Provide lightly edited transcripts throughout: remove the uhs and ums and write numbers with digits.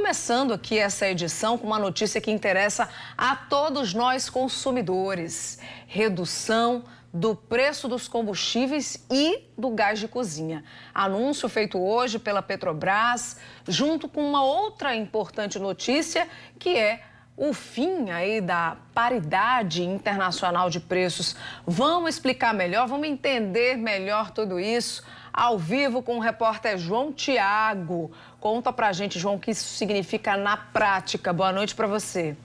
começando aqui essa edição com uma notícia que interessa a todos nós consumidores: redução do preço dos combustíveis e do gás de cozinha. Anúncio feito hoje pela Petrobras, junto com uma outra importante notícia, que é o fim aí da paridade internacional de preços. Vamos explicar melhor, vamos entender melhor tudo isso ao vivo com o repórter João Tiago. Conta pra gente, João, o que isso significa na prática. Boa noite para você.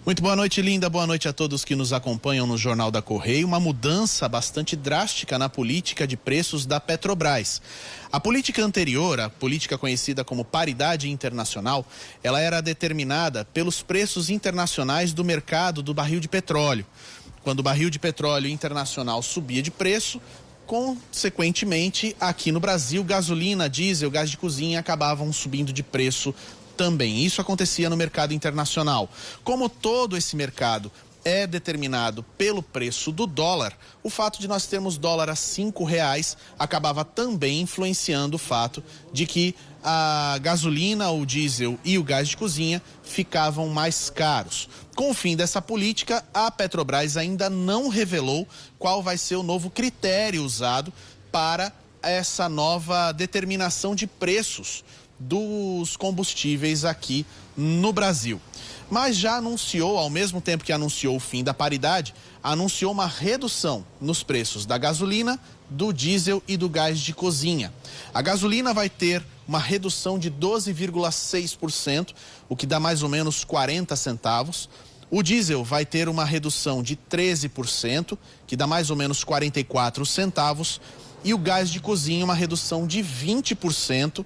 Muito boa noite, Linda. Boa noite a todos que nos acompanham no Jornal da Correio. Uma mudança bastante drástica na política de preços da Petrobras. A política anterior, a política conhecida como paridade internacional, ela era determinada pelos preços internacionais do mercado do barril de petróleo. Quando o barril de petróleo internacional subia de preço, consequentemente, aqui no Brasil, gasolina, diesel, gás de cozinha acabavam subindo de preço também. Isso acontecia no mercado internacional. Como todo esse mercado é determinado pelo preço do dólar, o fato de nós termos dólar a R$5 acabava também influenciando o fato de que a gasolina, o diesel e o gás de cozinha ficavam mais caros. Com o fim dessa política, a Petrobras ainda não revelou qual vai ser o novo critério usado para essa nova determinação de preços dos combustíveis aqui no Brasil. Mas já anunciou, ao mesmo tempo que anunciou o fim da paridade, anunciou uma redução nos preços da gasolina, do diesel e do gás de cozinha. A gasolina vai ter uma redução de 12,6%, o que dá mais ou menos 40 centavos. O diesel vai ter uma redução de 13%, que dá mais ou menos 44 centavos. E o gás de cozinha, uma redução de 20%,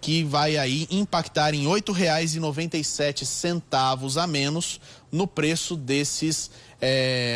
que vai aí impactar em R$ 8,97 a menos no preço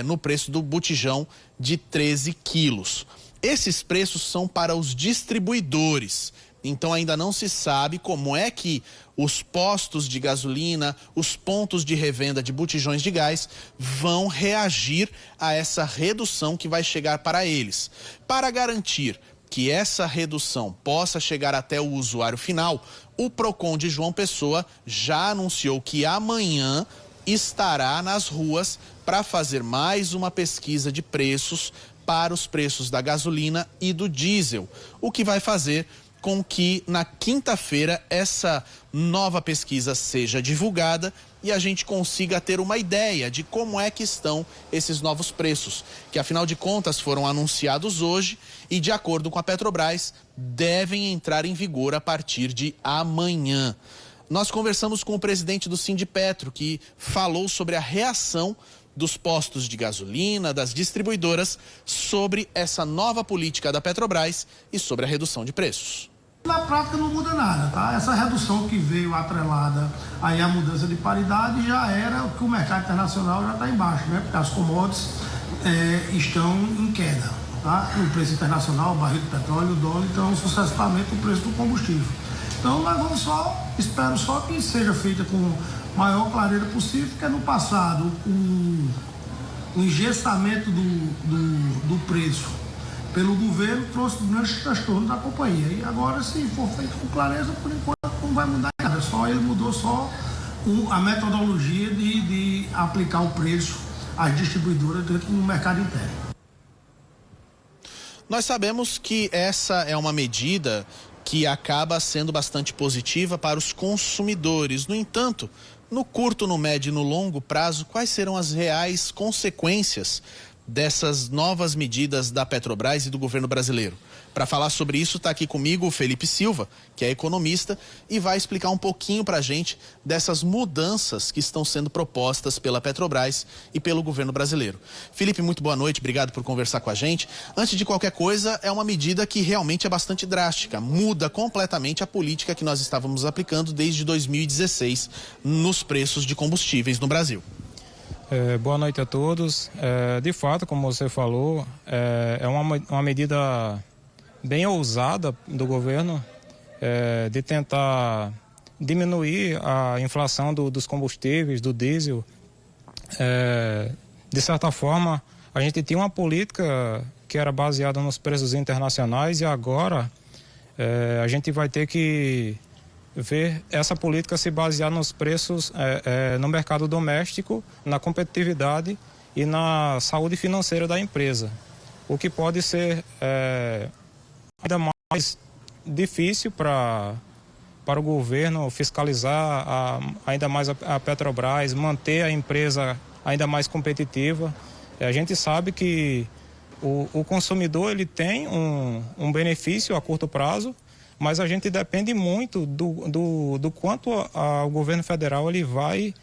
no preço do botijão de 13 quilos. Esses preços são para os distribuidores, então ainda não se sabe como é que os postos de gasolina, os pontos de revenda de botijões de gás vão reagir a essa redução que vai chegar para eles. Para garantir que essa redução possa chegar até o usuário final, o Procon de João Pessoa já anunciou que amanhã estará nas ruas para fazer mais uma pesquisa de preços para os preços da gasolina e do diesel, o que vai fazer com que na quinta-feira essa nova pesquisa seja divulgada e a gente consiga ter uma ideia de como é que estão esses novos preços, que afinal de contas foram anunciados hoje e, de acordo com a Petrobras, devem entrar em vigor a partir de amanhã. Nós conversamos com o presidente do Sindipetro, que falou sobre a reação dos postos de gasolina, das distribuidoras, sobre essa nova política da Petrobras e sobre a redução de preços. Na prática não muda nada, tá? Essa redução que veio atrelada aí à mudança de paridade já era o que o mercado internacional já está embaixo, né? Porque as commodities estão em queda, tá? O preço internacional, o barril de petróleo, o dólar, então sucessivamente o preço do combustível. Então nós vamos espero só que seja feita com maior clareza possível, porque no passado o engessamento do preço pelo governo trouxe grandes transtornos da companhia. E agora, se for feito com clareza, por enquanto não vai mudar nada. Ele mudou a metodologia de aplicar o preço às distribuidoras dentro do mercado interno. Nós sabemos que essa é uma medida que acaba sendo bastante positiva para os consumidores. No entanto, no curto, no médio e no longo prazo, quais serão as reais consequências dessas novas medidas da Petrobras e do governo brasileiro? Para falar sobre isso, está aqui comigo o Felipe Silva, que é economista, e vai explicar um pouquinho para a gente dessas mudanças que estão sendo propostas pela Petrobras e pelo governo brasileiro. Felipe, muito boa noite, obrigado por conversar com a gente. Antes de qualquer coisa, é uma medida que realmente é bastante drástica, muda completamente a política que nós estávamos aplicando desde 2016 nos preços de combustíveis no Brasil. Boa noite a todos. De fato, como você falou, é uma medida bem ousada do governo de tentar diminuir a inflação dos combustíveis, do diesel. De certa forma, a gente tinha uma política que era baseada nos preços internacionais e agora a gente vai ter que ver essa política se basear nos preços no mercado doméstico, na competitividade e na saúde financeira da empresa, o que pode ser ainda mais difícil para o governo fiscalizar ainda mais a Petrobras, manter a empresa ainda mais competitiva. A gente sabe que o consumidor ele tem um benefício a curto prazo, mas a gente depende muito do quanto o governo federal ele vai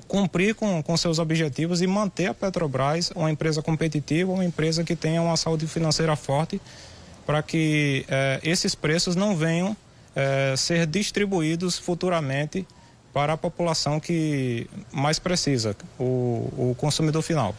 cumprir com seus objetivos e manter a Petrobras uma empresa competitiva, uma empresa que tenha uma saúde financeira forte, para que esses preços não venham ser distribuídos futuramente para a população que mais precisa, o consumidor final.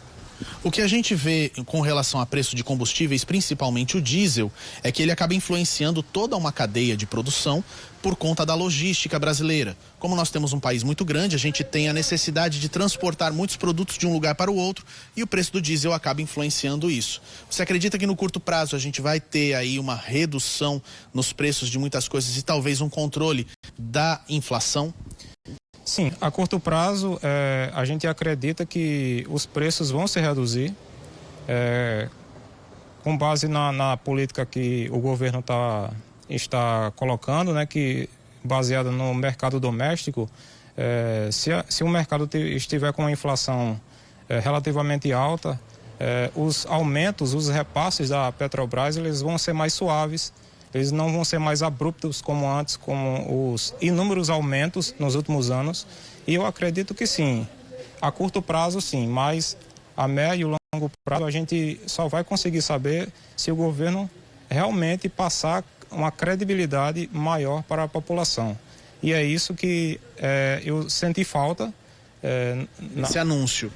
O que a gente vê com relação a preço de combustíveis, principalmente o diesel, é que ele acaba influenciando toda uma cadeia de produção por conta da logística brasileira. Como nós temos um país muito grande, a gente tem a necessidade de transportar muitos produtos de um lugar para o outro e o preço do diesel acaba influenciando isso. Você acredita que no curto prazo a gente vai ter aí uma redução nos preços de muitas coisas e talvez um controle da inflação? Sim, a curto prazo a gente acredita que os preços vão se reduzir com base na política que o governo está colocando, né, que baseada no mercado doméstico. Se o mercado estiver com uma inflação relativamente alta, os aumentos, os repasses da Petrobras, eles vão ser mais suaves. Eles não vão ser mais abruptos como antes, como os inúmeros aumentos nos últimos anos. E eu acredito que sim, a curto prazo sim, mas a médio e longo prazo a gente só vai conseguir saber se o governo realmente passar uma credibilidade maior para a população. E é isso que eu senti falta. Esse anúncio.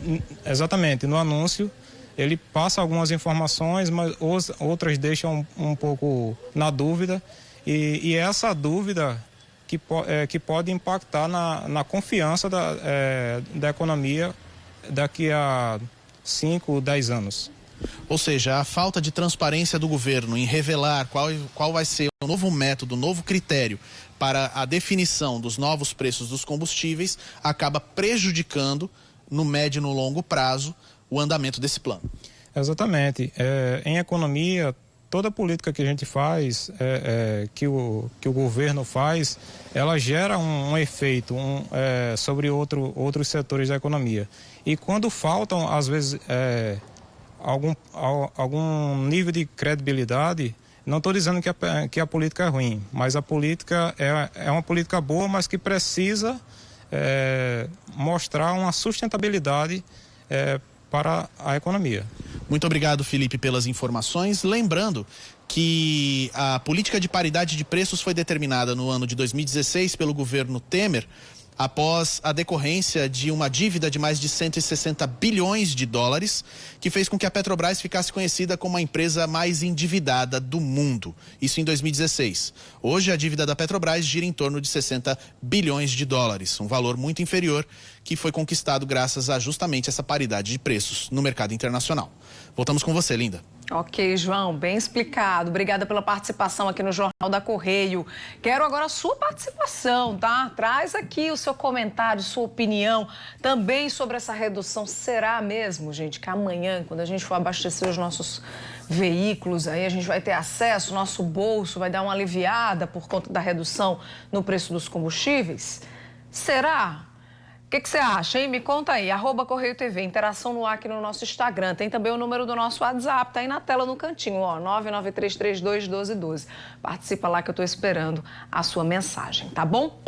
Exatamente, no anúncio. Ele passa algumas informações, mas outras deixam um pouco na dúvida. E essa dúvida que pode impactar na confiança da economia daqui a 5, 10 anos. Ou seja, a falta de transparência do governo em revelar qual vai ser o novo método, o novo critério para a definição dos novos preços dos combustíveis acaba prejudicando, no médio e no longo prazo, o andamento desse plano. Exatamente. Em economia, toda política que a gente faz, que o governo faz, ela gera um efeito sobre outros setores da economia. E quando faltam, às vezes, algum nível de credibilidade, não estou dizendo que a política é ruim, mas a política é uma política boa, mas que precisa mostrar uma sustentabilidade para a economia. Muito obrigado, Felipe, pelas informações. Lembrando que a política de paridade de preços foi determinada no ano de 2016 pelo governo Temer, após a decorrência de uma dívida de mais de 160 bilhões de dólares, que fez com que a Petrobras ficasse conhecida como a empresa mais endividada do mundo. Isso em 2016. Hoje, a dívida da Petrobras gira em torno de 60 bilhões de dólares, um valor muito inferior que foi conquistado graças a justamente essa paridade de preços no mercado internacional. Voltamos com você, Linda. Ok, João, bem explicado. Obrigada pela participação aqui no Jornal da Correio. Quero agora a sua participação, tá? Traz aqui o seu comentário, sua opinião também sobre essa redução. Será mesmo, gente, que amanhã, quando a gente for abastecer os nossos veículos, aí a gente vai ter acesso, nosso bolso vai dar uma aliviada por conta da redução no preço dos combustíveis? Será? O que você acha, hein? Me conta aí, @Correio TV, interação no ar aqui no nosso Instagram. Tem também o número do nosso WhatsApp, tá aí na tela no cantinho, ó, 993321212. Participa lá que eu tô esperando a sua mensagem, tá bom?